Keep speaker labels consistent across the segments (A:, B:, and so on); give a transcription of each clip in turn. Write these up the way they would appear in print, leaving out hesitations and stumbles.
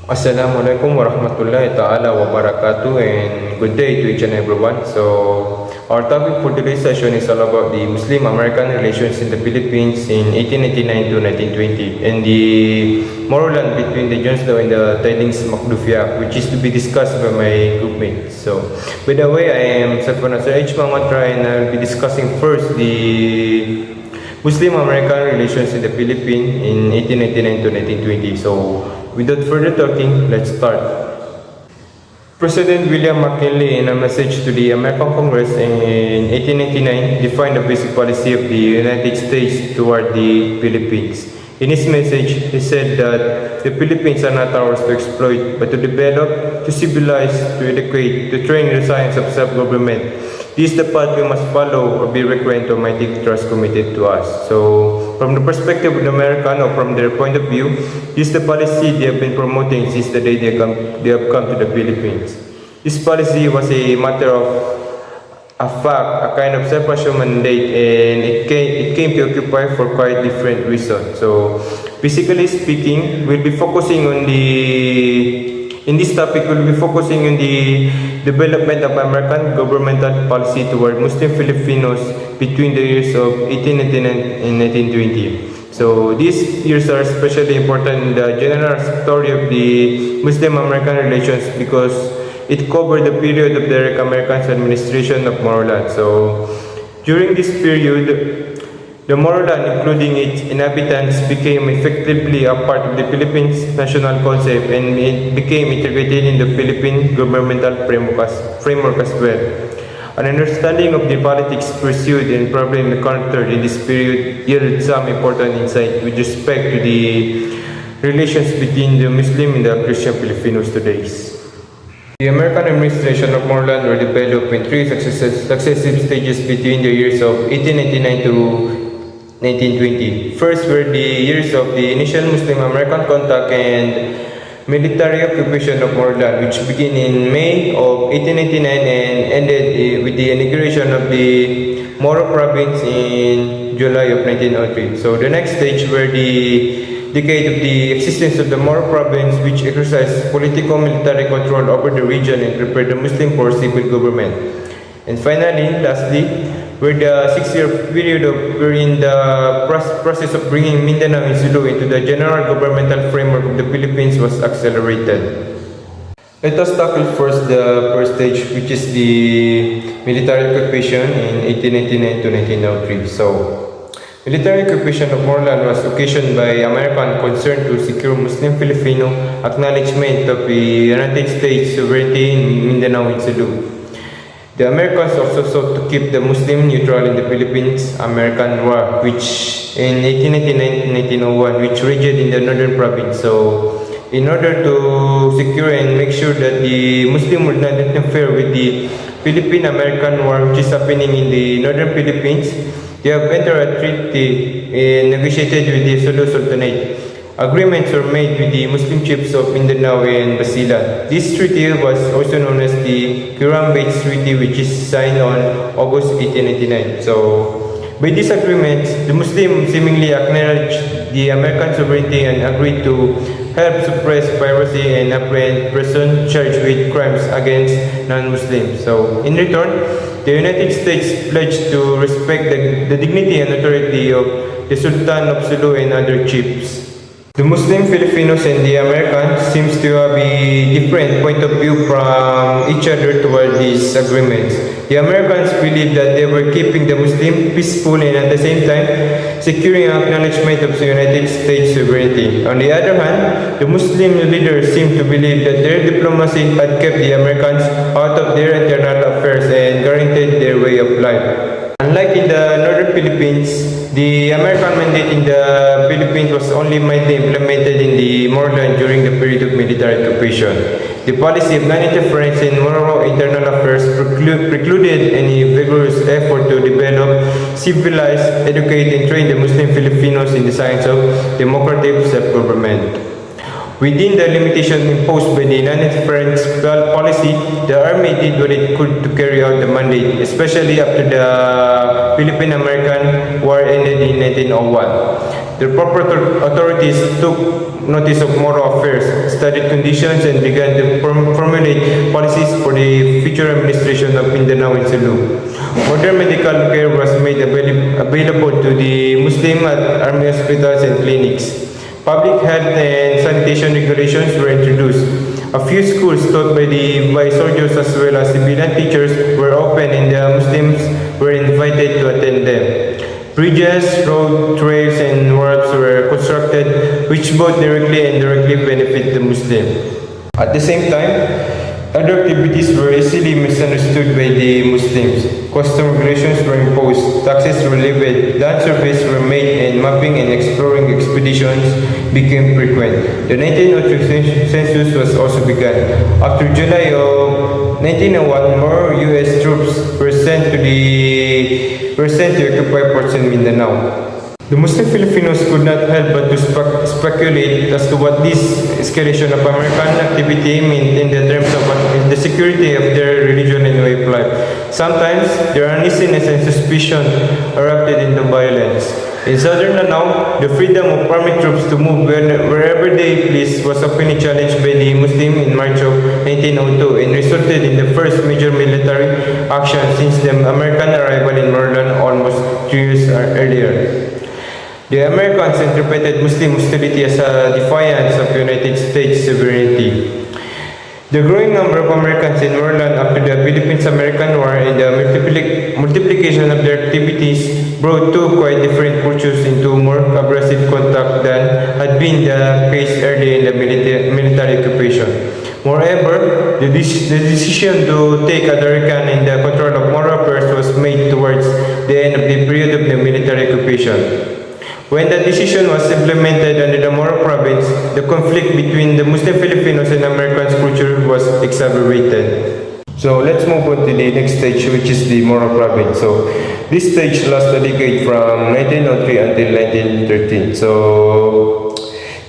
A: Assalamualaikum warahmatullahi ta'ala wabarakatuh, and good day to each and everyone. So our topic for today's session is all about the Muslim-American relations in the Philippines in 1899 to 1920 and the moral between the Jones Law and the Tidings Macduffie Act, which is to be discussed by my groupmates. So by the way, I am Safwan H. Mangotra, and I'll be discussing first the Muslim-American relations in the Philippines in 1899 to 1920. So without further talking, let's start. President William McKinley, in a message to the American Congress in 1899, defined the basic policy of the United States toward the Philippines. In his message, he said that the Philippines are not ours to exploit, but to develop, to civilize, to educate, to train the science of self-government. This is the path we must follow or be reckoned to mighty trust committed to us. So, from the perspective of the American, or from their point of view, this is the policy they have been promoting since the day they have come to the Philippines. This policy was a matter of a fact, a kind of self-assumed mandate, and it came to occupy for quite different reasons. So, basically speaking, we'll be focusing on in this topic, we'll be focusing on the development of American governmental policy toward Muslim Filipinos between the years of 1899 and 1920. So these years are especially important in the general story of the Muslim-American relations because it covered the period of the American administration of Moreland. So during this period, the Moreland, including its inhabitants, became effectively a part of the Philippines national concept, and it became integrated in the Philippine governmental framework as well. An understanding of the politics pursued and problem encountered in this period yielded some important insight with respect to the relations between the Muslim and the Christian Filipinos today. The American administration of Moreland were developed in three successive stages between the years of 1899 to 1920. First were the years of the initial Muslim-American contact and military occupation of Moreland, which began in May of 1899 and ended with the inauguration of the Moro province in July of 1903. So the next stage were the decade of the existence of the Moro province, which exercised politico-military control over the region and prepared the Muslim for civil government. And finally, lastly, were the 6-year period wherein the process of bringing Mindanao and Sulu into the general governmental framework of the Philippines was accelerated. Let us tackle first the first stage, which is the military occupation in 1899 to 1903. So, military occupation of Moreland was occasioned by American concern to secure Muslim Filipino acknowledgement of the United States sovereignty in Mindanao and Sulu. The Americans also sought to keep the Muslim neutral in the Philippines-American War, which in 1899-1901, which raged in the northern province. So, in order to secure and make sure that the Muslim would not interfere with the Philippine-American War, which is happening in the northern Philippines, they have entered a treaty and negotiated with the Sulu Sultanate. Agreements were made with the Muslim chiefs of Mindanao and Basilan. This treaty was also known as the Kiram-Bates Treaty, which is signed on August 1899. So, by these agreements, the Muslims seemingly acknowledged the American sovereignty and agreed to help suppress piracy and apprehend persons charged with crimes against non-Muslims. So, in return, the United States pledged to respect the dignity and authority of the Sultan of Sulu and other chiefs. The Muslim Filipinos and the Americans seems to have a different point of view from each other toward these agreements. The Americans believed that they were keeping the Muslim peaceful and at the same time securing acknowledgement of the United States sovereignty. On the other hand, the Muslim leaders seemed to believe that their diplomacy had kept the Americans out of their internal affairs and guaranteed their way of life. Unlike in the northern Philippines, the American mandate in the Philippines was only mildly implemented in the Moreland during the period of military occupation. The policy of non-interference in Moro internal affairs precluded any vigorous effort to develop, civilize, educate, and train the Muslim Filipinos in the science of democratic self-government. Within the limitation imposed by the non-interference policy, the Army did what it could to carry out the mandate, especially after the Philippine-American War ended in 1901. The proper authorities took notice of moral affairs, studied conditions, and began to formulate policies for the future administration of Mindanao and Sulu. Modern medical care was made available to the Muslim at army hospitals and clinics. Public health and sanitation regulations were introduced. A few schools taught by soldiers as well as civilian teachers were open and the Muslims were invited to attend them. Bridges, road, trails, and wharves were constructed which both directly and indirectly benefit the Muslim. At the same time, other activities were easily misunderstood by the Muslims. Custom regulations were imposed, taxes were levied, land surveys were made, and mapping and exploring expeditions became frequent. The 1903 census was also begun. After July of 1901, more U.S. troops were sent to occupy ports in Mindanao. The Muslim Filipinos could not help but to speculate as to what this escalation of American activity meant in the terms of the security of their religion and way of life. Sometimes their uneasiness and suspicion erupted into violence. In southern Lanao, the freedom of army troops to move wherever they pleased was openly challenged by the Muslim in March of 1902 and resulted in the first major military action since the American arrival in Moreland almost 3 years earlier. The Americans interpreted Muslim hostility as a defiance of United States sovereignty. The growing number of Americans in Moreland after the Philippines-American War and the multiplication of their activities brought two quite different cultures into more aggressive contact than had been the case early in the military occupation. Moreover, the decision to take American in the control of moral affairs was made towards the end of the period of the military occupation. When the decision was implemented under the Moro province, the conflict between the Muslim Filipinos and Americans culture was exacerbated. So let's move on to the next stage, which is the Moro province. So this stage lasted a decade from 1903 until 1913. So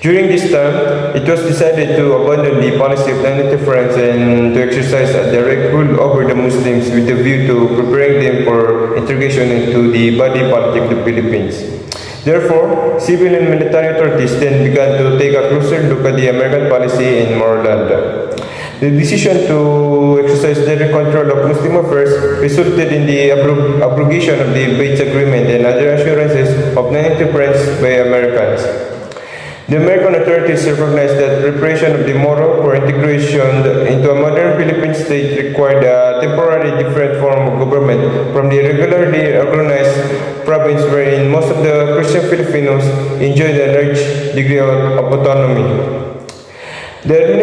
A: during this time, it was decided to abandon the policy of non-interference and to exercise a direct rule over the Muslims with a view to preparing them for integration into the body politic of the Philippines. Therefore, civil and military authorities then began to take a closer look at the American policy in Moreland. The decision to exercise direct control of Muslim affairs resulted in the abrogation of the Bates Agreement and other assurances of non-interference by Americans. The American authorities recognized that preparation of the Moro for integration into a modern Philippine state required a temporarily different form of government from the regularly organized province wherein most of the Christian Filipinos enjoyed a large degree of autonomy. The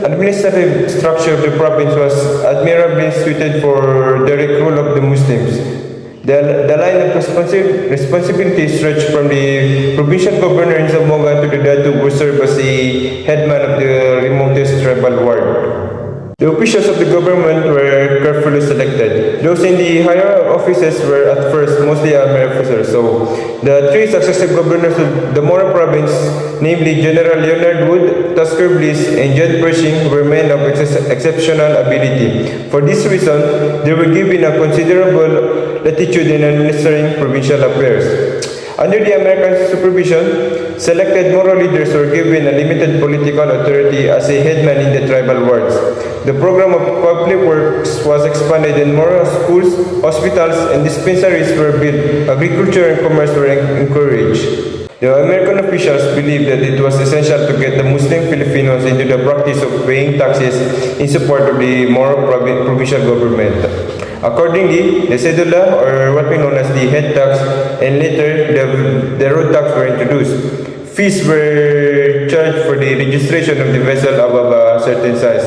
A: administrative structure of the province was admirably suited for direct rule of the Muslims. The line of responsibility stretched from the provincial governor in Zamboanga to the Datu who served as the headman of the remotest tribal ward. The officials of the government were carefully selected. Those in the higher offices were at first mostly army officers. So the three successive governors of the Moro province, namely General Leonard Wood, Tasker Bliss, and John Pershing, were men of exceptional ability. For this reason, they were given a considerable latitude in administering provincial affairs. Under the American supervision, selected Moro leaders were given a limited political authority as a headman in the tribal wards. The program of public works was expanded and Moro schools, hospitals, and dispensaries were built. Agriculture and commerce were encouraged. The American officials believed that it was essential to get the Muslim Filipinos into the practice of paying taxes in support of the Moro provincial government. Accordingly, the cedula, or what we know as the head tax, and later the road tax were introduced. Fees were charged for the registration of the vessel above a certain size.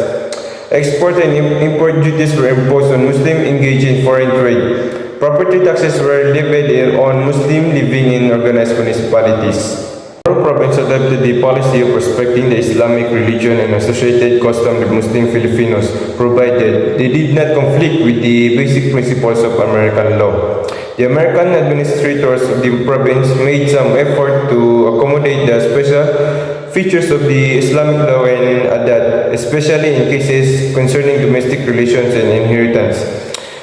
A: Export and import duties were imposed on Muslims engaged in foreign trade. Property taxes were levied on Muslims living in organized municipalities. Moro province adopted the policy of respecting the Islamic religion and associated customs of Muslim Filipinos, provided they did not conflict with the basic principles of American law. The American administrators of the province made some effort to accommodate the special features of the Islamic law and adat, especially in cases concerning domestic relations and inheritance.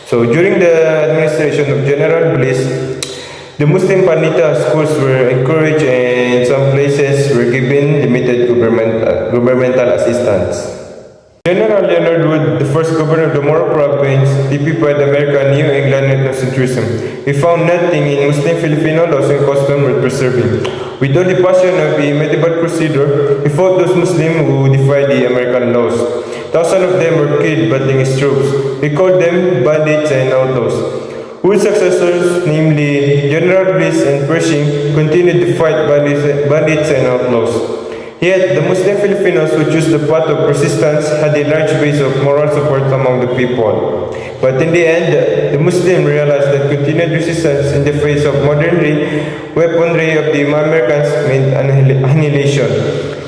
A: So during the administration of General Bliss, The Muslim Pandita schools were encouraged and some places were given limited governmental assistance. General Leonard Wood, the first governor of the Moro province, typified American New England ethnocentrism. He found nothing in Muslim Filipino laws and customs worth preserving. With all the passion of a medieval crusader, he fought those Muslims who defied the American laws. Thousands of them were killed battling his troops. He called them bandits and outlaws. Wood's successors, namely General Bliss and Pershing, continued to fight bandits and outlaws. Yet, the Muslim Filipinos who chose the path of persistence had a large base of moral support among the people. But in the end, the Muslims realized that continued resistance in the face of modern weaponry of the Americans meant annihilation.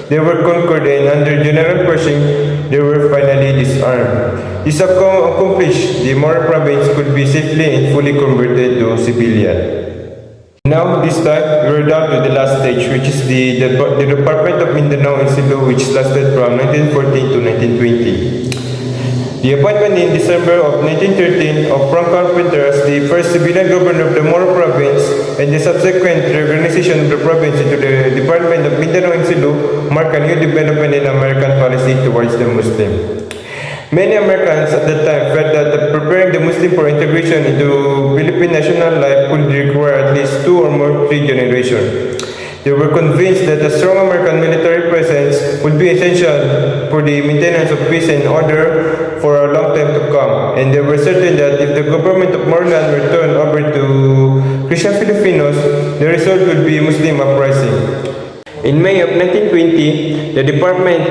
A: They were conquered and under General Pershing, they were finally disarmed. This accomplished, the Moro province could be safely and fully converted to civilian. Now, this time, we are down to the last stage, which is the Department of Mindanao and Cebu, which lasted from 1914 to 1920. The appointment in December of 1913 of Frank Carpenter as the first civilian governor of the Moro province and the subsequent reorganization of the province into the Department of Mindanao and Cebu marked a new development in American policy towards the Muslim. Many Americans at that time felt that preparing the Muslim for integration into Philippine national life would require at least 2 or more 3 generations. They were convinced that a strong American military presence would be essential for the maintenance of peace and order for a long time to come, and they were certain that if the government of Moreland were turned over to Christian Filipinos, the result would be Muslim uprising. In May of 1920, the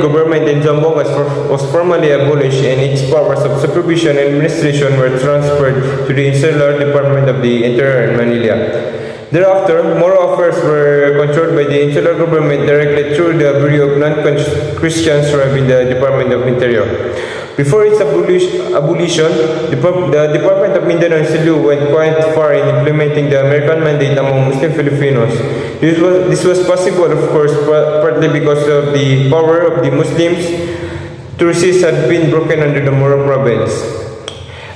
A: government in Zamboanga was formally abolished and its powers of supervision and administration were transferred to the Insular Department of the Interior in Manila. Thereafter, Moro affairs were controlled by the Insular government directly through the Bureau of Non-Christians in the Department of Interior. Before its abolition, the Department of Mindanao and Cebu went quite far in implementing the American mandate among Muslim Filipinos. This was possible, of course, partly because of the power of the Muslims to resist had been broken under the Moro province.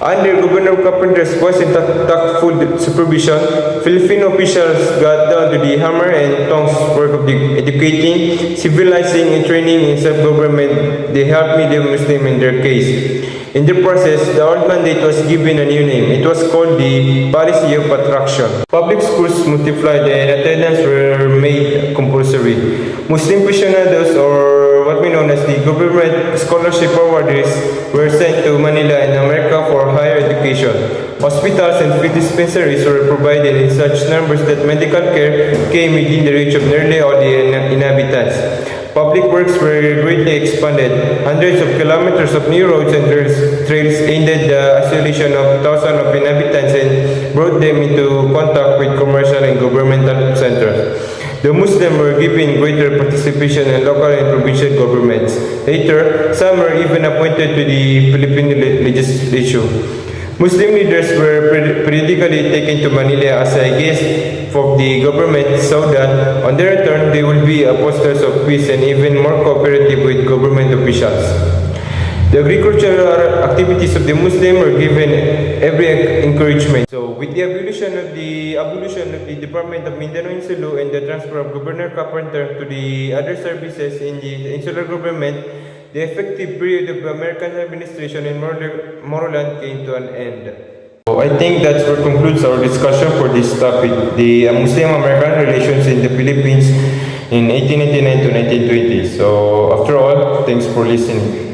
A: Under Governor Carpenter's voice and tactful supervision, Filipino officials got down to the hammer and tongs work of educating, civilizing, and training in self-government. They helped medium Muslim in their case. In the process, the old mandate was given a new name. It was called the Policy of Attraction. Public schools multiplied and attendance were made compulsory. Muslim aficionados, or what we know as the government scholarship awardees, were sent to Manila and America for higher education. Hospitals and free dispensaries were provided in such numbers that medical care came within the reach of nearly all the inhabitants. Public works were greatly expanded. Hundreds of kilometers of new roads and trails ended the isolation of thousands of inhabitants and brought them into contact with commercial and governmental centers. The Muslims were given greater participation in local and provincial governments. Later, some were even appointed to the Philippine legislature. Muslim leaders were periodically taken to Manila as a guest of the government so that, on their return, they would be apostles of peace and even more cooperative with government officials. The agricultural activities of the Muslims were given every encouragement. So, with the abolition of the Department of Mindanao and Cebu and the transfer of Governor Carpenter to the other services in the insular government, the effective period of American administration in Moreland came to an end. So I think that's what concludes our discussion for this topic, the Muslim-American relations in the Philippines in 1899 to 1920. So after all, thanks for listening.